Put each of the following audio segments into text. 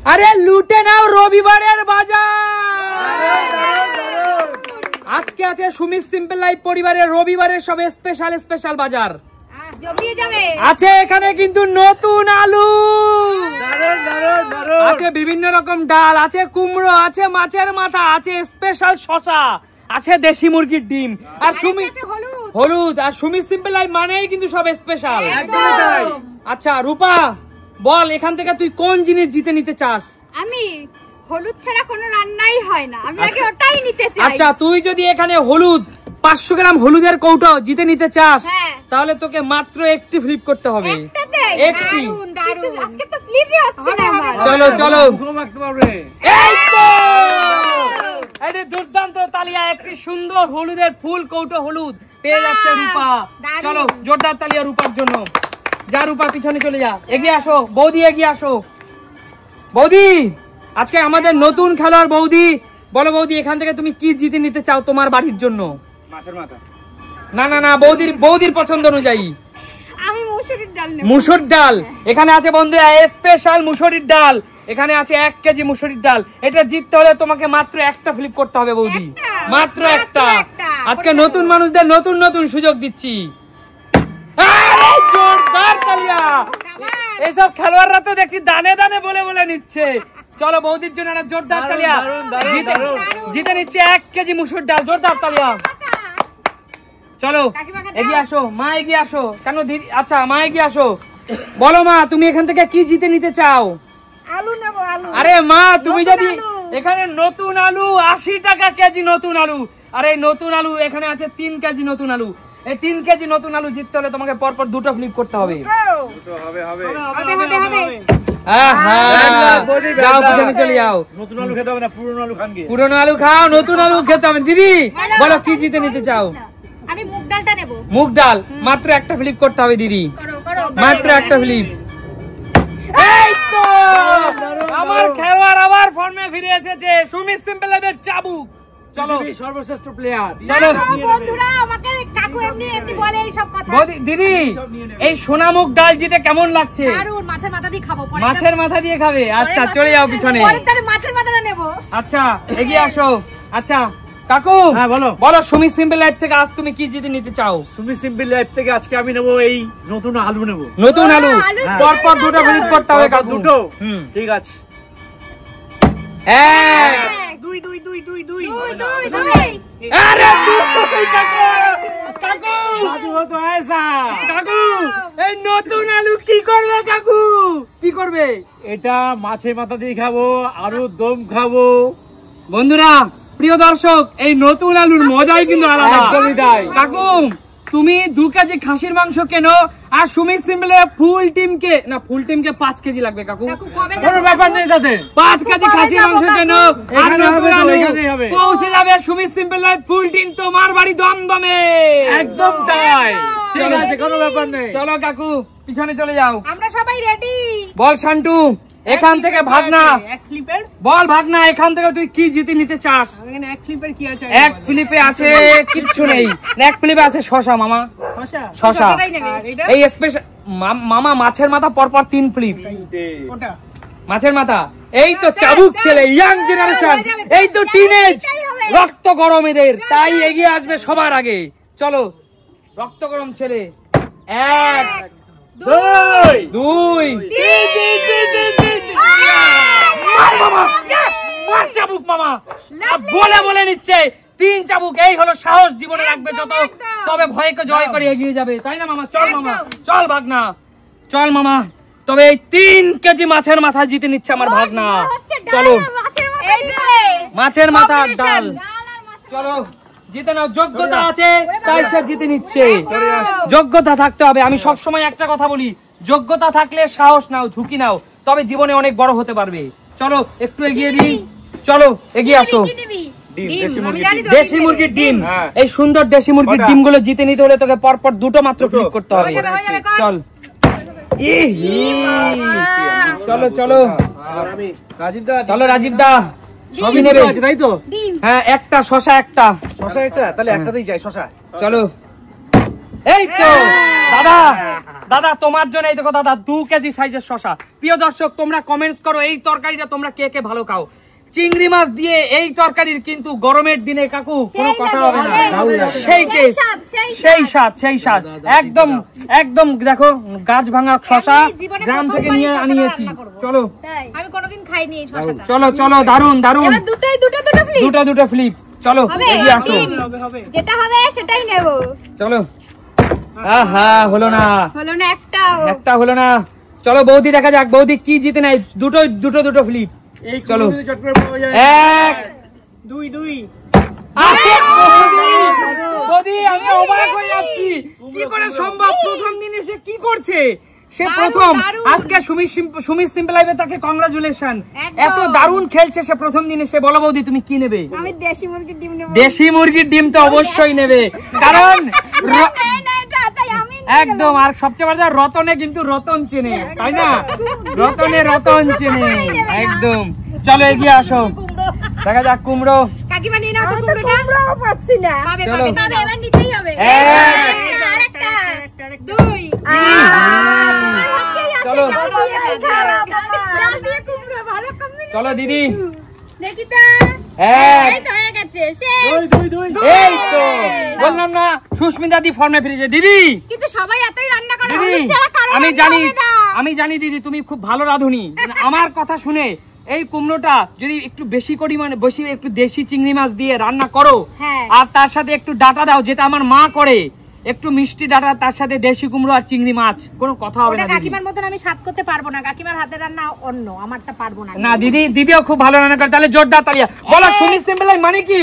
আরে লুটে নাও রবিবারের বাজার। আজকে আছে সুমিত সিম্পল লাইফ পরিবারের রবিবারের সব স্পেশাল স্পেশাল বাজার আছে। এখানে কিন্তু নতুন আলু আছে, বিভিন্ন রকম ডাল আছে, কুমড়ো আছে, মাছের মাথা আছে, স্পেশাল শসা আছে, দেশি মুরগির ডিম আর হলুদ। আর সুমিত সিম্পল লাইফ মানেই কিন্তু সব স্পেশাল। আচ্ছা রূপা বল, এখান থেকে তুই কোন জিনিস জিতে নিতে চাস? আমি হলুদ ছাড়া কোনো রান্নাই হয় না, আমি আগে ওটাই নিতে চাই। আচ্ছা তুই যদি এখানে হলুদ 500 গ্রাম হলুদের কৌটো জিতে নিতে চাস তাহলে তোকে মাত্র একটি ফ্লিপ করতে হবে। একটি। আজকে তো ফ্লিপই হচ্ছে না। চলো চলো, এই তো আরে দুর্দান্ত তালিয়া, একটি সুন্দর হলুদের ফুল কৌটো হলুদ পেয়ে যাচ্ছে রূপা। চলো জোরদার তালিয়া রূপার জন্য। যা রূপা পিছনে চলে যা, এগিয়ে আসো বৌদি, এগিয়ে আসো বৌদি। আজকে আমাদের নতুন খেলোয়াড় বৌদি। বলো বৌদি, এখান থেকে তুমি কি জিতে নিতে চাও তোমার বাড়ির জন্য? মাছের মাথা। না না না, বৌদির পছন্দ অনুযায়ী। আমি মুসুরির ডাল নেব। মুসুর ডাল এখানে আছে বন্ধুরা, স্পেশাল মুসুরির ডাল এখানে আছে 1 কেজি মুসুরির ডাল। এটা জিততে হলে তোমাকে মাত্র একটা ফ্লিপ করতে হবে বৌদি, মাত্র একটা। আজকে নতুন মানুষদের নতুন নতুন সুযোগ দিচ্ছি। জোরদার তালিয়া। এইসব খেলোয়াড়রা তো দেখছি দানে দানে বলে বলে নিচ্ছে। চলো বৌদির জন্য একটা জোরদার তালিয়া। জিতে নিচ্ছে 1 কেজি মুসুর ডাল, জোরদার তালিয়া। চলো এগিয়ে আসো মা, এগিয়ে আসো। কেন দিদি? আচ্ছা মা এগিয়ে আসো। বলো মা, তুমি এখান থেকে কি জিতে নিতে চাও? আলু নেব। আলু। আরে মা তুমি যদি এখানে নতুন আলু 80 টাকা কেজি নতুন আলু। আর এই নতুন আলু এখানে আছে 3 কেজি নতুন আলু। এই 3 কেজি নতুন আলু জিততে হলে তোমাকে পরপর দুটো ফ্লিপ করতে হবে। যাও পিছনে চলে যাও। নতুন আলু খেতে হবে না, পুরনো আলু খান গিয়ে। পুরনো আলু খাও, নতুন আলু খেতে হবে। দিদি বলো কি জিতে নিতে চাও? আমি মুগ ডালটা নেব। মুগ ডাল মাত্র একটা ফ্লিপ করতে হবে দিদি, মাত্র একটা ফ্লিপ। এই তো আমার খেলোয়াড় আবার ফর্মে ফিরে এসেছে, সুমিত সিম্পল লাইফের চাবুক। চলো সর্বশ্রেষ্ঠ প্লেয়ার। চলো বন্ধুরা, আমাকে কাকু এমনি এমনি বলে এই সব কথা। দিদি এই সোনা মুগ ডাল জিতে কেমন লাগছে? দারুণ। মাছের মাথা দিয়ে খাবো। মাছের মাথা দিয়ে খাবে? আচ্ছা চলে যাও পিছনে। মাছের মাথাটা নেব। আচ্ছা এগিয়ে আসো। আচ্ছা কাকু হ্যাঁ বলো। বলো সুমিত সিম্পল লাইফ থেকে আজ তুমি কি জিতে নিতে চাও? সুমিত সিম্পল লাইফ থেকে আজকে আমি নেব এই নতুন আলু নেব। নতুন আলু পরপর দুটো ফ্লিপ করতে হবে কাকু। দুটো? ঠিক আছে। 1 2 2 2 2 2। আরে কাকু কাকু वो तो ऐसा। কাকু এই নতুন আলু কি করবে কাকু? কি করবে? এটা মাছের মাথা দিয়ে খাবো, আলুর দম খাবো। বন্ধুরা প্রিয় দর্শক, এই নতুন আলুর মজাই কিন্তু আলাদা। একদমই তাই। কাকু তুমি 2 কেজি খাসির মাংস কেনো, আর সুমিত সিম্পল ফুল টিমকে 5 কেজি লাগবে কাকু। কোনো ব্যাপার নেই তাতে। 5 কেজি খাসির মাংস কেনো, আর নতুন আলু হবে। পৌঁছে যাবে Sumit simple life full team তোমার বাড়ি দমদমে। একদম তাই। ঠিক আছে, কোনো ব্যাপার নেই। চলো কাকু পিছনে চলে যাও। আমরা সবাই রেডি। বল শান্টু, এখান থেকে ভাগনা। বল ভাগনা, এখান থেকে তুই কি জিতে নিতে চাস? এক ফ্লিপের কি আছে? এক ফ্লিপে আছে কিচ্ছু নেই। এক ফ্লিপে আছে শসা মামা, শসা। এই স্পেশাল মামা মাছের মাথা পরপর 3 ফ্লিপ। মাছের মাথা। এই তো চাবুক ছেলে, ইয়াং জেনারেশন, এই তো টিনেজ, রক্ত গরম এদের, তাই এগিয়ে আসবে সবার আগে। চলো রক্ত গরম ছেলে। 1 2 চাবুক মামা বলে বলে নিচ্ছে 3 চাবুক। এই হলো সাহস, জীবনে রাখবে যত, তবে ভয়কে জয় করে এগিয়ে যাবে, তাই না মামা? চল মামা, চল ভাগনা, চল মামা। তবে এই 3 কেজি মাছের মাথা জিতে নিচ্ছে আমার ভাগনা। চলো মাছের মাথা ডাল, চলো জিতে নাও। যোগ্যতা আছে তাই সে জিতে নিচ্ছে। যোগ্যতা থাকতে হবে। আমি সবসময় একটা কথা বলি, যোগ্যতা থাকলে সাহস নাও, ঝুঁকি নাও, তবে জীবনে অনেক বড় হতে পারবে। চলো একটু এগিয়ে দিই, চলো এগিয়ে আসো। দেশি মুরগির ডিম, এই সুন্দর দেশি মুরগির ডিম গুলো জিতে নিতে হলে তোকে পরপর দুটো মাত্র ফ্লিপ করতে হবে। চল চলো চলো চলো রাজীব দা, সবই নেবে তাই তো? হ্যাঁ একটা শসা, একটা শসা, একটা তাহলে একটাতেই যাই শসা। চলো এই তো দাদা দাদা তোমার জন্য এই দেখো দাদা 2 কেজি সাইজের শসা। প্রিয় দর্শক তোমরা কমেন্টস করো এই তরকারিটা তোমরা কে কে ভালো খাও। চিংড়ি মাছ দিয়ে এই তরকারির কিন্তু গরমের দিনে কাকু কোনো কথা হবে না, সেই টেস্ট সেই স্বাদ একদম একদম। দেখো গাছ ভাঙা শসা গ্রাম থেকে নিয়ে আনিয়েছি। চলো আমি কোনোদিন খাইনি এই শসাটা। চলো চলো দারুন দারুন, এবার দুটো ফ্লিপ চলো এগিয়ে আসো, যেটা হবে সেটাই নেব। চলো। আহা হলো না একটা হলো না। চলো বৌদি দেখা যাক বৌদি কি জিতে নেয়। দুটো ফ্লিপ। এই চলো। কুমড়ো চট করে পাওয়া যায়। 1 2 2 আরে বৌদি আমি অবাক হয়ে যাচ্ছি, কি করে সম্ভব? প্রথম দিনে সে কি করছে? সে প্রথম আজকে সুমি সিম্পল লাইভে তাকে কংগ্রাচুলেশন। এত দারুণ খেলছে সে প্রথম দিনে। সে বলো বৌদি তুমি কি নেবে? আমি দেশি মুরগির ডিম নেব। দেশি মুরগির ডিম তো অবশ্যই নেবে, কারণ একদম। আর সবচেয়ে বড় রতনে কিন্তু রতন চেনে, তাই না? রতন চেনে একদম। চলো এগিয়ে আসো, দেখা যাক কুমড়ো। কাকিমা নিয়ে নাও তো কুমড়োটা। পাচ্ছি না। পাবে এবার নিতেই হবে। আরেকটা 2 চলো জলদি কুমড়ো ভালো কম্বিনেশন। চলো দিদি দেখি তো। 1 এই তো হয়ে গেছে শেষ। 2 এই তো বললাম না সুস্মিতা দি ফর্মে ফিরেছে। দিদি কিন্তু সবাই এতই রান্না করে দিদি হলুদ ছাড়া কারো আমি জানি দিদি তুমি খুব ভালো রাঁধুনি। আমার কথা শুনে এই কুমড়োটা যদি একটু বেশি পরিমাণে একটু দেশি চিংড়ি মাছ দিয়ে রান্না করো, আর তার সাথে একটু ডাটা দাও যেটা আমার মা করে, একটু মিষ্টি ডাটা, তার সাথে দেশি কুমড়ো আর চিংড়ি মাছ, কোনো কথা হবে না। কাকিমার মতন আমি স্বাদ করতে পারবো না, কাকিমার হাতের রান্না অন্য, আমারটা পারবো না। না দিদিও খুব ভালো রান্না করে। তাহলে জোরদার তালিয়া বলো সুমি সিম্পল লাইভ মানে কি?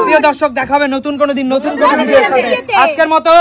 প্রিয় দর্শক দেখাবে নতুন কোনো দিন নতুন কোনো ভিডিওর সাথে। আজকের মতো